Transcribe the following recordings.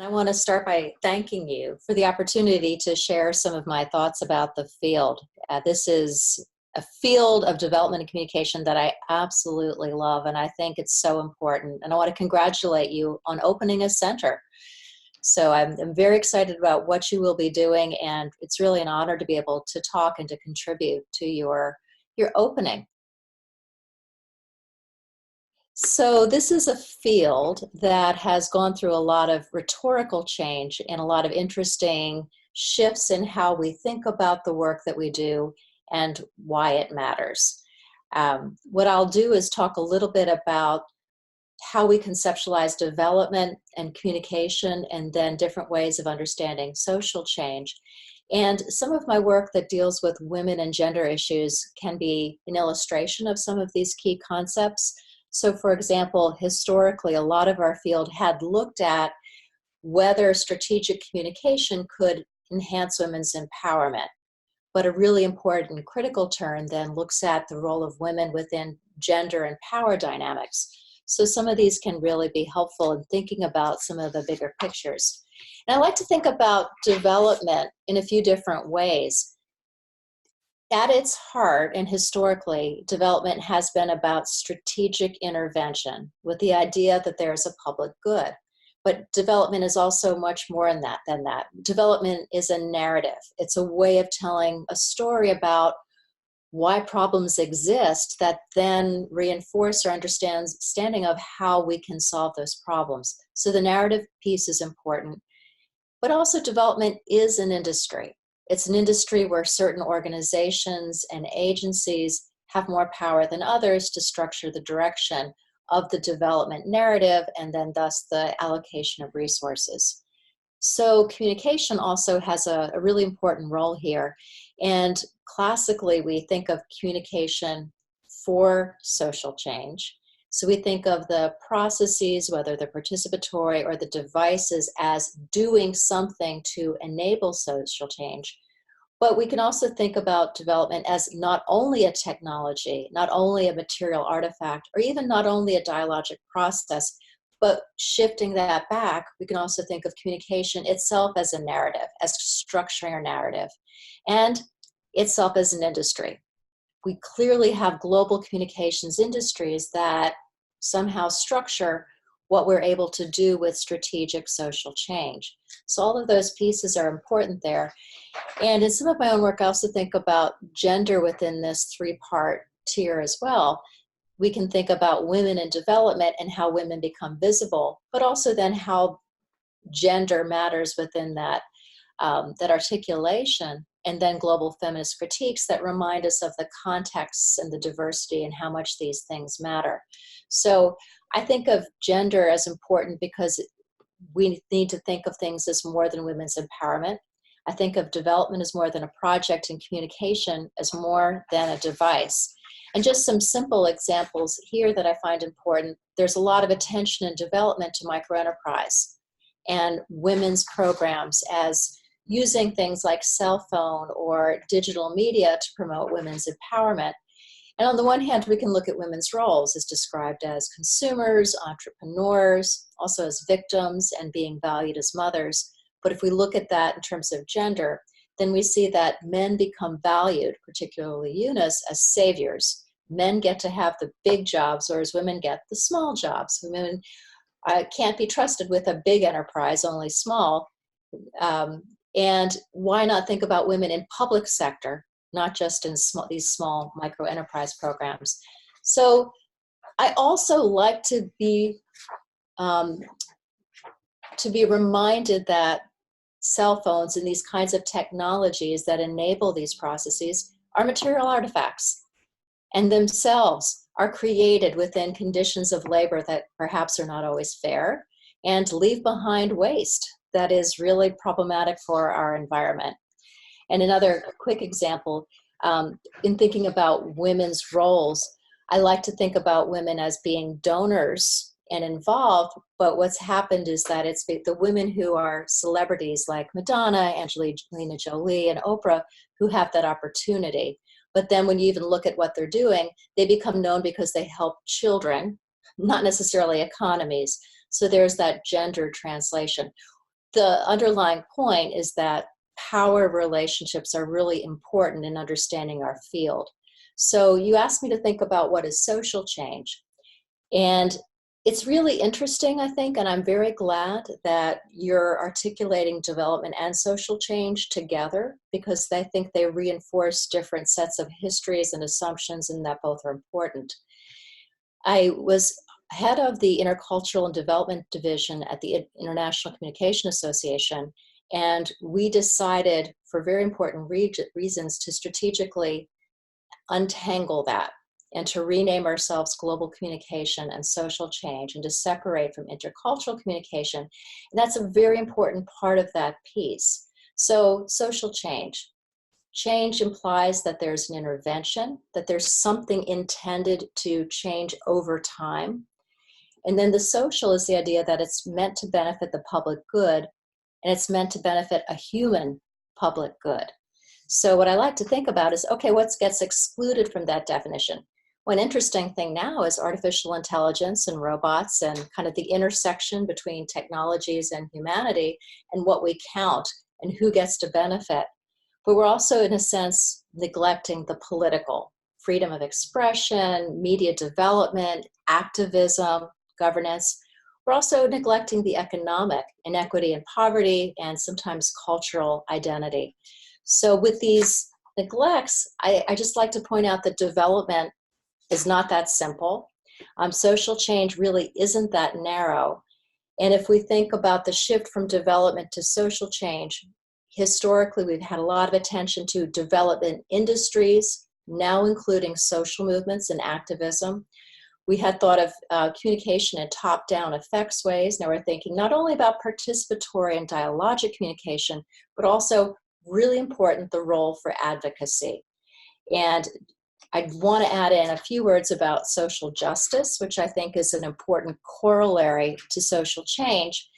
And I want to start by thanking you for the opportunity to share some of my thoughts about the field. This is a field of development and communication that I absolutely love, and I think it's so important. And I want to congratulate you on opening a center. So I'm very excited about what you will be doing, and it's really an honor to be able to talk and to contribute to your opening. So this is a field that has gone through a lot of rhetorical change and a lot of interesting shifts in how we think about the work that we do and why it matters. What I'll do is talk a little bit about how we conceptualize development and communication, and then different ways of understanding social change. And some of my work that deals with women and gender issues can be an illustration of some of these key concepts. So for example, historically, a lot of our field had looked at whether strategic communication could enhance women's empowerment. But a really important and critical turn then looks at the role of women within gender and power dynamics. So some of these can really be helpful in thinking about some of the bigger pictures. And I like to think about development in a few different ways. At its heart, and historically, development has been about strategic intervention with the idea that there's a public good. But development is also much more than that. Development is a narrative. It's a way of telling a story about why problems exist that then reinforce our understanding of how we can solve those problems. So the narrative piece is important, but also development is an industry. It's an industry where certain organizations and agencies have more power than others to structure the direction of the development narrative and then thus the allocation of resources. So communication also has a really important role here. And classically, we think of communication for social change. So we think of the processes, whether they're participatory or the devices, as doing something to enable social change. But we can also think about development as not only a technology, not only a material artifact, or even not only a dialogic process, but shifting that back, we can also think of communication itself as a narrative, as structuring a narrative, and itself as an industry. We clearly have global communications industries that somehow structure what we're able to do with strategic social change. So all of those pieces are important there. And in some of my own work, I also think about gender within this three-part tier as well. We can think about women in development and how women become visible, but also then how gender matters within that, that articulation, and then global feminist critiques that remind us of the contexts and the diversity and how much these things matter. So I think of gender as important because we need to think of things as more than women's empowerment. I think of development as more than a project, and communication as more than a device. And just some simple examples here that I find important. There's a lot of attention and development to microenterprise and women's programs as using things like cell phone or digital media to promote women's empowerment. And on the one hand, we can look at women's roles as described as consumers, entrepreneurs, also as victims, and being valued as mothers. But if we look at that in terms of gender, then we see that men become valued, particularly Eunice, as saviors. Men get to have the big jobs, whereas women get the small jobs. Women can't be trusted with a big enterprise, only small. And why not think about women in public sector, not just in these small micro enterprise programs? So I also like to be reminded that cell phones and these kinds of technologies that enable these processes are material artifacts, and themselves are created within conditions of labor that perhaps are not always fair, and leave behind waste that is really problematic for our environment. And another quick example, in thinking about women's roles, I like to think about women as being donors and involved, but what's happened is that it's the women who are celebrities like Madonna, Angelina Jolie, and Oprah who have that opportunity. But then when you even look at what they're doing, they become known because they help children, not necessarily economies. So there's that gender translation. the underlying point is that power relationships are really important in understanding our field. So you asked me to think about what is social change. And it's really interesting, I think, and I'm very glad that you're articulating development and social change together, because I think they reinforce different sets of histories and assumptions, and that both are important. I was head of the Intercultural and Development Division at the International Communication Association, and we decided, for very important reasons, to strategically untangle that and to rename ourselves Global Communication and Social Change, and to separate from intercultural communication. And that's a very important part of that piece. So social change. Change implies that there's an intervention, that there's something intended to change over time. And then the social is the idea that it's meant to benefit the public good, and it's meant to benefit a human public good. So what I like to think about is, okay, what gets excluded from that definition? One interesting thing now is artificial intelligence and robots, and kind of the intersection between technologies and humanity, and what we count and who gets to benefit. But we're also, in a sense, neglecting the political, freedom of expression, media development, activism, governance. We're also neglecting the economic inequity and poverty, and sometimes cultural identity. So with these neglects, I just like to point out that development is not that simple. Social change really isn't that narrow. And if we think about the shift from development to social change, historically we've had a lot of attention to development industries, now including social movements and activism. We had thought of communication in top-down effects ways. Now we're thinking not only about participatory and dialogic communication, but also, really important, the role for advocacy. And I want to add in a few words about social justice, which I think is an important corollary to social change.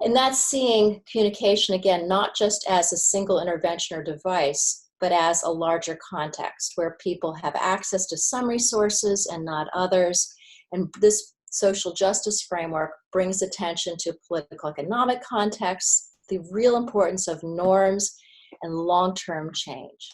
And that's seeing communication, again, not just as a single intervention or device, but as a larger context where people have access to some resources and not others. And this social justice framework brings attention to political economic contexts, the real importance of norms, and long-term change.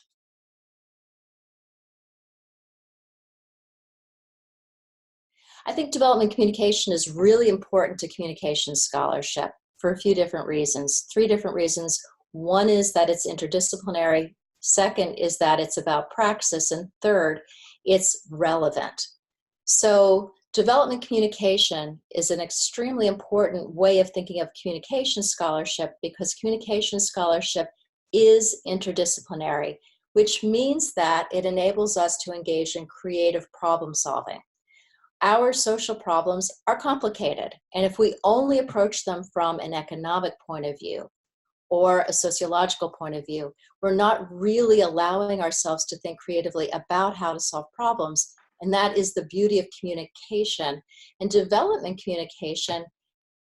I think development communication is really important to communication scholarship for a few different reasons, 3 different reasons. One is that it's interdisciplinary. Second is that it's about praxis. And third, it's relevant. So development communication is an extremely important way of thinking of communication scholarship, because communication scholarship is interdisciplinary, which means that it enables us to engage in creative problem solving. Our social problems are complicated, and if we only approach them from an economic point of view or a sociological point of view, we're not really allowing ourselves to think creatively about how to solve problems. And that is the beauty of communication. And development communication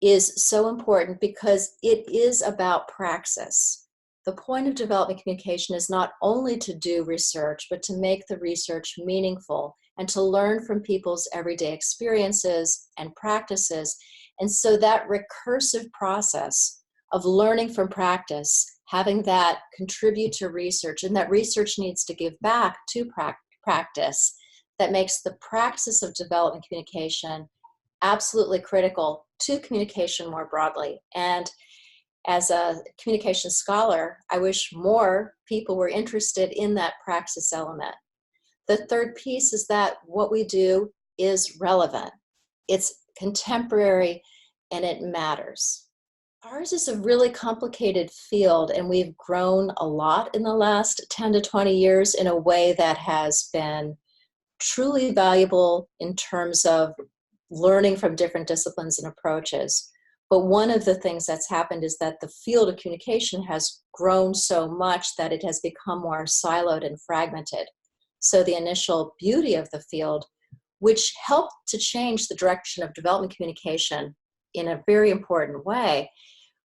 is so important because it is about praxis. The point of development communication is not only to do research, but to make the research meaningful and to learn from people's everyday experiences and practices. And so that recursive process of learning from practice, having that contribute to research, and that research needs to give back to practice, that makes the praxis of development communication absolutely critical to communication more broadly. And as a communication scholar, I wish more people were interested in that praxis element. The third piece is that what we do is relevant. It's contemporary and it matters. Ours is a really complicated field, and we've grown a lot in the last 10 to 20 years in a way that has been truly valuable in terms of learning from different disciplines and approaches. But one of the things that's happened is that the field of communication has grown so much that it has become more siloed and fragmented. So the initial beauty of the field, which helped to change the direction of development communication in a very important way,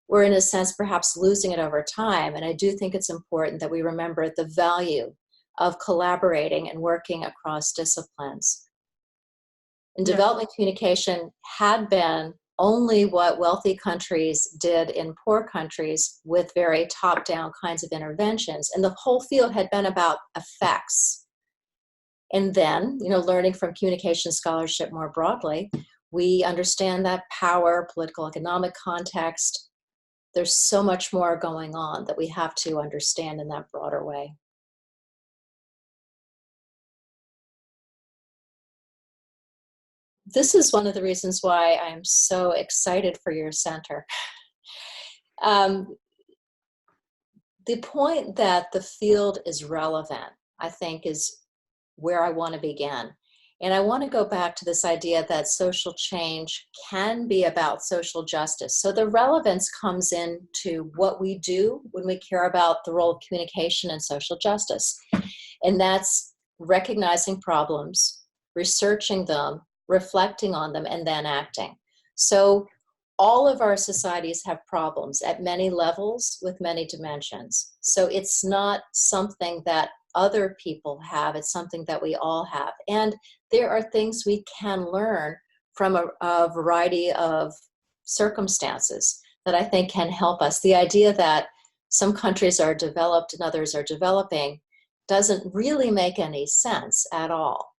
we're in a sense perhaps losing it over time. And I do think it's important that we remember the value of collaborating and working across disciplines. And development communication had been only what wealthy countries did in poor countries with very top-down kinds of interventions. And the whole field had been about effects. And then, learning from communication scholarship more broadly, we understand that power, political, economic context, there's so much more going on that we have to understand in that broader way. This is one of the reasons why I'm so excited for your center. Um, the point that the field is relevant, I think, is where I want to begin. And I want to go back to this idea that social change can be about social justice. So the relevance comes into what we do when we care about the role of communication and social justice. And that's recognizing problems, researching them, reflecting on them, and then acting. So all of our societies have problems at many levels with many dimensions. So it's not something that other people have, it's something that we all have. And there are things we can learn from a variety of circumstances that I think can help us. The idea that some countries are developed and others are developing doesn't really make any sense at all.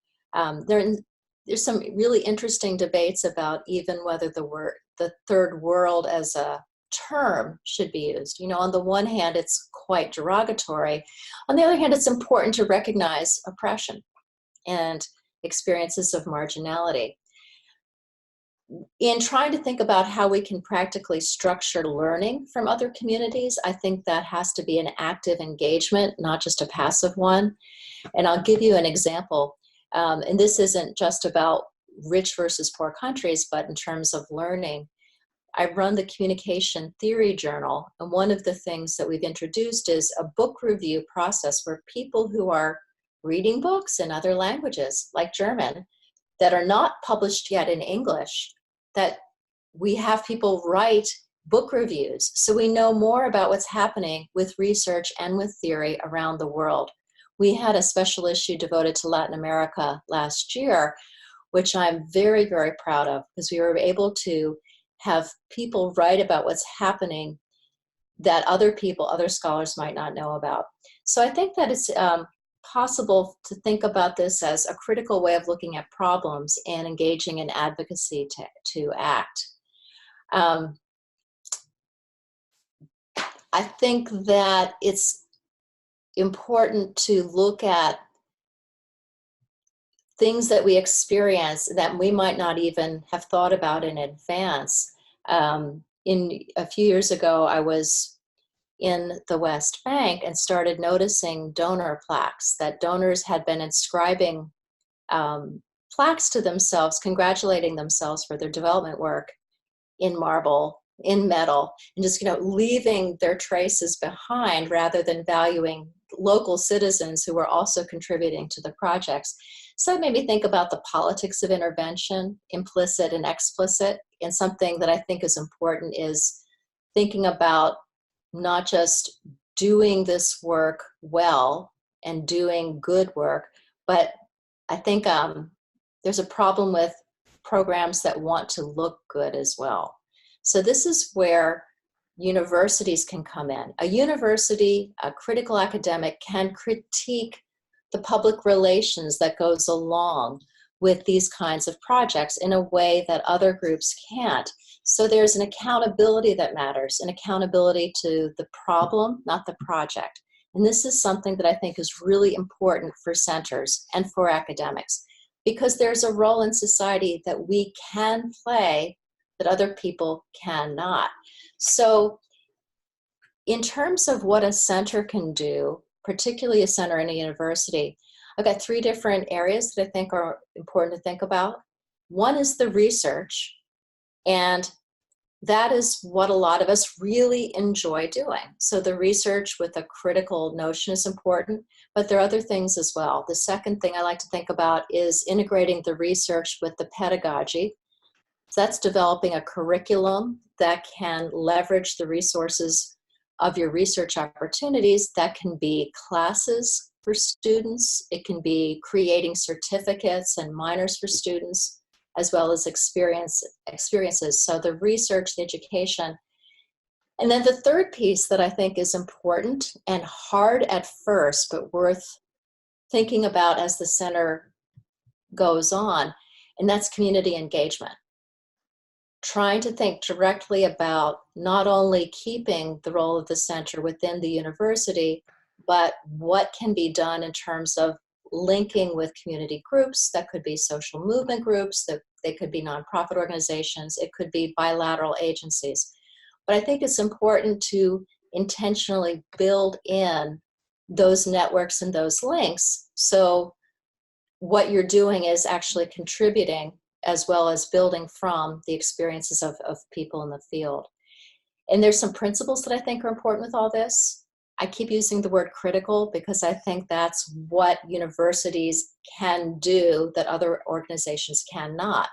There's some really interesting debates about even whether the third world as a term should be used. On the one hand, it's quite derogatory. On the other hand, it's important to recognize oppression and experiences of marginality. In trying to think about how we can practically structure learning from other communities, I think that has to be an active engagement, not just a passive one. And I'll give you an example. And this isn't just about rich versus poor countries, but in terms of learning. I run the Communication Theory Journal, and one of the things that we've introduced is a book review process where people who are reading books in other languages, like German, that are not published yet in English, that we have people write book reviews so we know more about what's happening with research and with theory around the world. We had a special issue devoted to Latin America last year, which I'm very, very proud of, because we were able to have people write about what's happening that other scholars might not know about. So I think that it's possible to think about this as a critical way of looking at problems and engaging in advocacy to act. I think that it's important to look at things that we experience that we might not even have thought about in advance. A few years ago, I was in the West Bank and started noticing donor plaques, that donors had been inscribing plaques to themselves, congratulating themselves for their development work in marble, in metal, and just leaving their traces behind rather than valuing local citizens who were also contributing to the projects. So it made me think about the politics of intervention, implicit and explicit, and something that I think is important is thinking about not just doing this work well and doing good work, but I think there's a problem with programs that want to look good as well. So this is where universities can come in. A university, a critical academic, can critique the public relations that goes along with these kinds of projects in a way that other groups can't. So there's an accountability that matters, an accountability to the problem, not the project. And this is something that I think is really important for centers and for academics, because there's a role in society that we can play that other people cannot. So in terms of what a center can do, particularly a center in a university, I've got 3 different areas that I think are important to think about. One is the research, and that is what a lot of us really enjoy doing. So the research with a critical notion is important, but there are other things as well. The second thing I like to think about is integrating the research with the pedagogy. So that's developing a curriculum that can leverage the resources of your research opportunities. That can be classes for students. It can be creating certificates and minors for students. as well as experiences. So the research, the education. And then the third piece that I think is important and hard at first, but worth thinking about as the center goes on, and that's community engagement. Trying to think directly about not only keeping the role of the center within the university, but what can be done in terms of linking with community groups. That could be social movement groups, that they could be nonprofit organizations, it could be bilateral agencies. But I think it's important to intentionally build in those networks and those links, so what you're doing is actually contributing as well as building from the experiences of people in the field. And there's some principles that I think are important with all this. I keep using the word critical because I think that's what universities can do that other organizations cannot.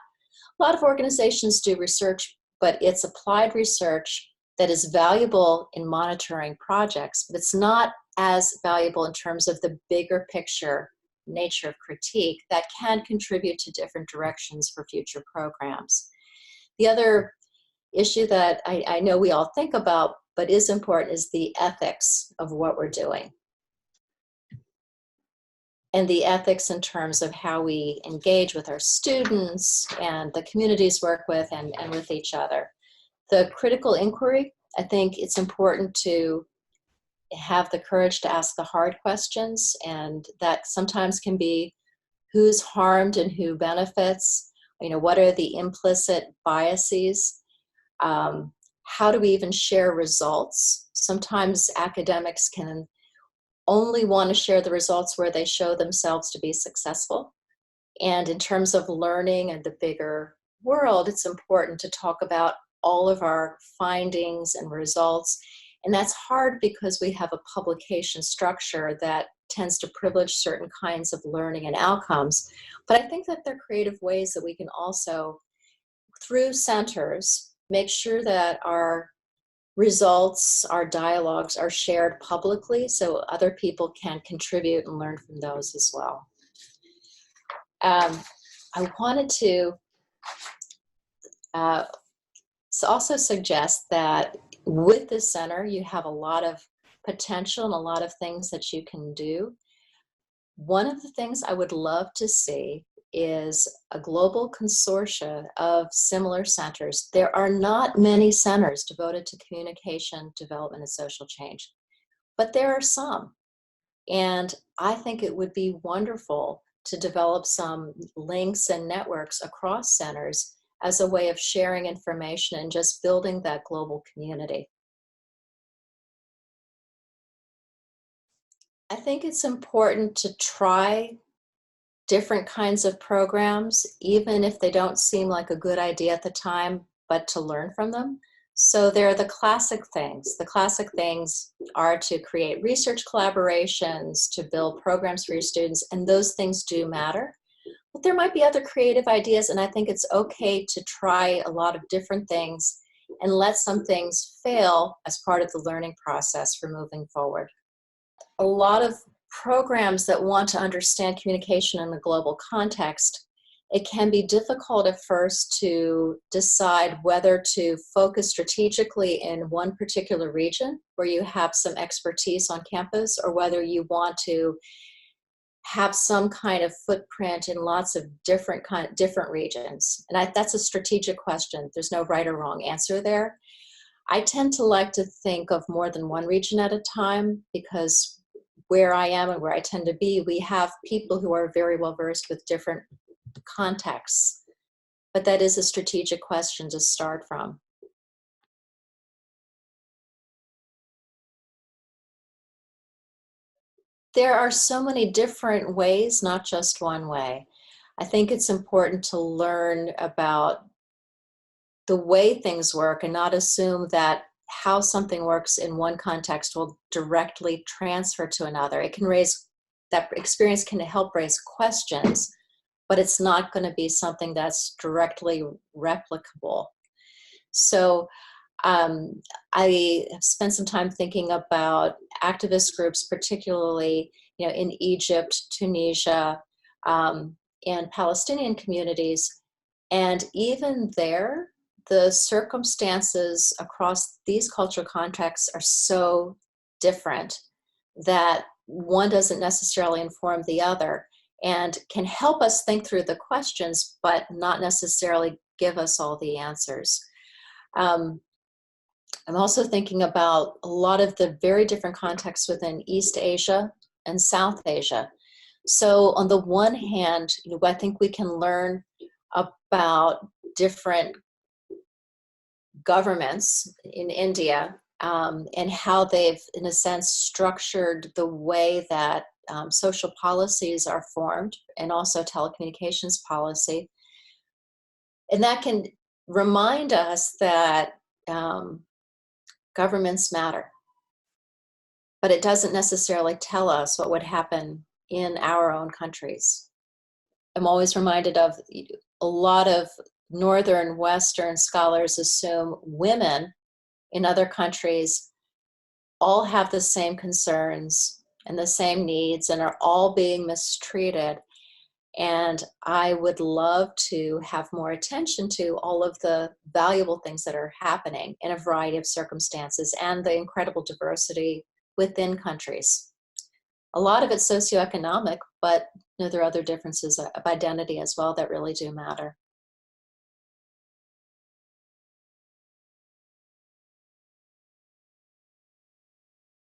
A lot of organizations do research, but it's applied research that is valuable in monitoring projects, but it's not as valuable in terms of the bigger picture nature of critique that can contribute to different directions for future programs. The other issue that I know we all think about, but is important, is the ethics of what we're doing. And the ethics in terms of how we engage with our students and the communities work with and with each other. The critical inquiry, I think it's important to have the courage to ask the hard questions, and that sometimes can be who's harmed and who benefits, what are the implicit biases, how do we even share results? Sometimes academics can only want to share the results where they show themselves to be successful. And in terms of learning and the bigger world, it's important to talk about all of our findings and results. And that's hard because we have a publication structure that tends to privilege certain kinds of learning and outcomes. But I think that there are creative ways that we can also, through centers, make sure that our results, our dialogues are shared publicly so other people can contribute and learn from those as well. I wanted to also suggest that with this center, you have a lot of potential and a lot of things that you can do. One of the things I would love to see is a global consortia of similar centers. There are not many centers devoted to communication, development, and social change, but there are some. And I think it would be wonderful to develop some links and networks across centers as a way of sharing information and just building that global community. I think it's important to try different kinds of programs, even if they don't seem like a good idea at the time, but to learn from them. So there are the classic things. The classic things are to create research collaborations, to build programs for your students, and those things do matter. But there might be other creative ideas, and I think it's okay to try a lot of different things and let some things fail as part of the learning process for moving forward. A lot of programs that want to understand communication in a global context, it can be difficult at first to decide whether to focus strategically in one particular region where you have some expertise on campus, or whether you want to have some kind of footprint in lots of different regions. And that's a strategic question. There's no right or wrong answer there. I tend to like to think of more than one region at a time, because where I am and where I tend to be, we have people who are very well versed with different contexts. But that is a strategic question to start from. There are so many different ways, not just one way. I think it's important to learn about the way things work and not assume that how something works in one context will directly transfer to another. It can raise, that experience can help raise questions, but it's not going to be something that's directly replicable. So I have spent some time thinking about activist groups, particularly in Egypt, Tunisia, and Palestinian communities, And even there, the circumstances across these cultural contexts are so different that one doesn't necessarily inform the other and can help us think through the questions, but not necessarily give us all the answers. Um, I'm also thinking about a lot of the very different contexts within East Asia and South Asia. So on the one hand, I think we can learn about different governments in India and how they've, in a sense, structured the way that social policies are formed, and also telecommunications policy. And that can remind us that governments matter, but it doesn't necessarily tell us what would happen in our own countries. I'm always reminded of a lot of Northern Western scholars assume women in other countries all have the same concerns and the same needs and are all being mistreated. And I would love to have more attention to all of the valuable things that are happening in a variety of circumstances and the incredible diversity within countries. A lot of it's socioeconomic, but there are other differences of identity as well that really do matter.